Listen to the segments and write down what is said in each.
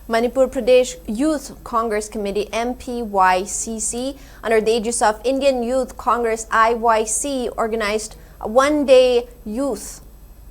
Manipur Pradesh Youth Congress Committee MPYCC, under the aegis of Indian Youth Congress IYC, organized a one-day youth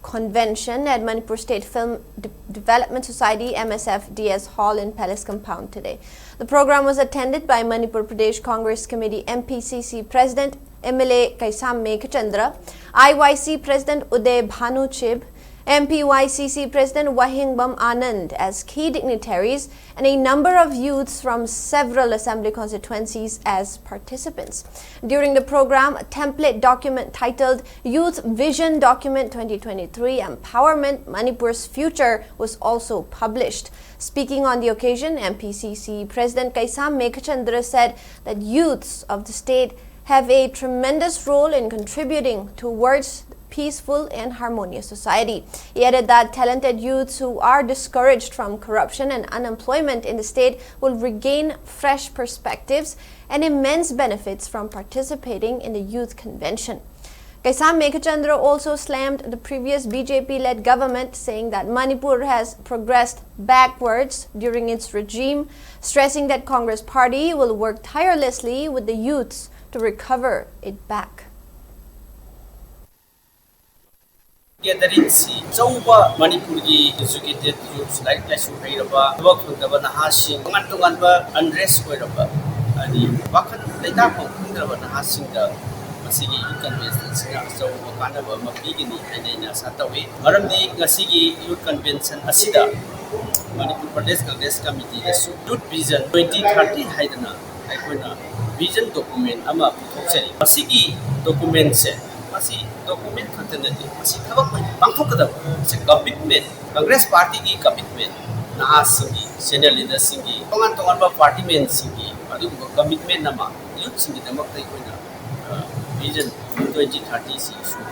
convention at Manipur State Film Development Society MSFDS Hall in Palace Compound today. The program was attended by Manipur Pradesh Congress Committee MPCC President MLA Meghachandra, IYC President Uday Bhanu Chib, MPYCC President Wahingbam Anand as key dignitaries, and a number of youths from several assembly constituencies as participants. During the program, a template document titled Youth Vision Document 2023 Empowerment Manipur's Future was also published. Speaking on the occasion, MPCC President Meghachandra said that youths of the state have a tremendous role in contributing towards peaceful and harmonious society. He added that talented youths who are discouraged from corruption and unemployment in the state will regain fresh perspectives and immense benefits from participating in the youth convention. Meghachandra also slammed the previous BJP-led government, saying that Manipur has progressed backwards during its regime, stressing that Congress Party will work tirelessly with the youths to recover it back. Gathering-si Chauba Manipuri educated youths like Lasuraba, work with the Vanahasing, Mantunganba, unrest Weraba, and the Wakan Ledako, Vanahasing the Masigi Convention, so Wakanaba Mabigini, and then Satawe, Maramdi, Gasigi Youth Convention, Asida, Manipur Pradesh Congress Committee, the Youth Vision 2030 Haidana, Aikuna, Vision document, Ama Putuchari, Masigi document set. Masih document content masih thawak pangthokada se commitment Congress party ki commitment nahasigi senior leaders singi tongan ba party men singi adu commitment nama youth singi damak tai koina vision 2030 si issue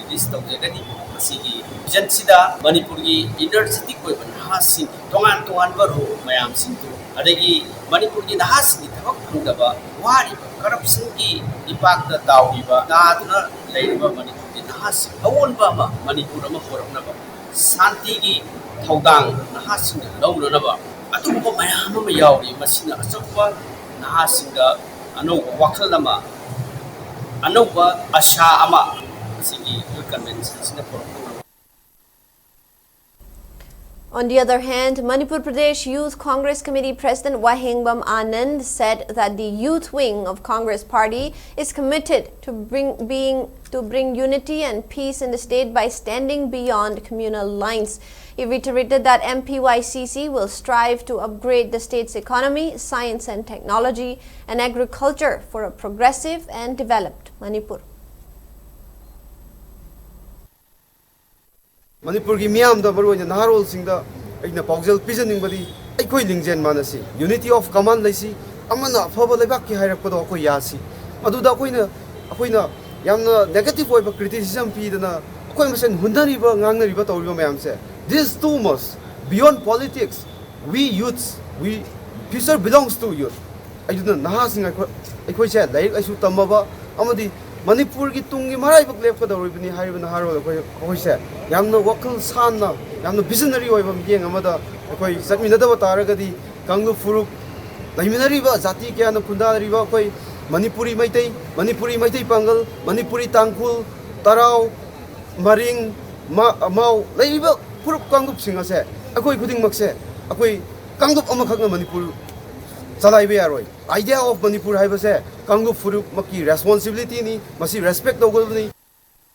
release tawjagani masigi vision sida Manipur gi energetic koi nahasing tongan ba ro mayam singtu adegi Manipur gi nahasigi thawak phangdaba wari corruption ki ipak da tawriba daduna Manipur Nahas, Awonba, Manipur, Horanaba, Santi, Taudang, Nahasing, Lownaba, Atuba, Mayama Yauri, Masina, Sofa, Nahasinga, Anova, Wakalama, Anova, Asha Ama, Sigi, you can mention Singapore. On the other hand, Manipur Pradesh Youth Congress Committee President Wahingbam Anand said that the youth wing of Congress Party is committed to bring unity and peace in the state by standing beyond communal lines. He reiterated that MPYCC will strive to upgrade the state's economy, science and technology, and agriculture for a progressive and developed Manipur. Manipur ki miyam da baru na harol sing da aina paujal pijaning badi aikoi lingjen manasi unity of command laisi amana phaba lebak ki hairak pado ko yasi madu da koina yamna negative oiba criticism pi dana koi masen hundari ba ngangnari ba tawri ba mayam se this too much beyond politics we youths we future belongs to youth aiduna nahasing aikoi se laik aisu tamaba amadi Manipur ki tungi marai bak lep ka dawri bini haiba na haro koi se yamna wakal sanna yamna visionary oiba miyeng amada koi satmina da taragadi kanglu furuk naiminari ba jati kya na khundari ba koi Manipuri maitai pangal Manipuri tangkul tarau maring mau leiba furuk kanglup singa se akoi khuding mak se akoi kanglup amakhak na Manipur Salai be aroi idea of Manipur haiba se kanglu furuk maki responsibility ni masi respect dogol ni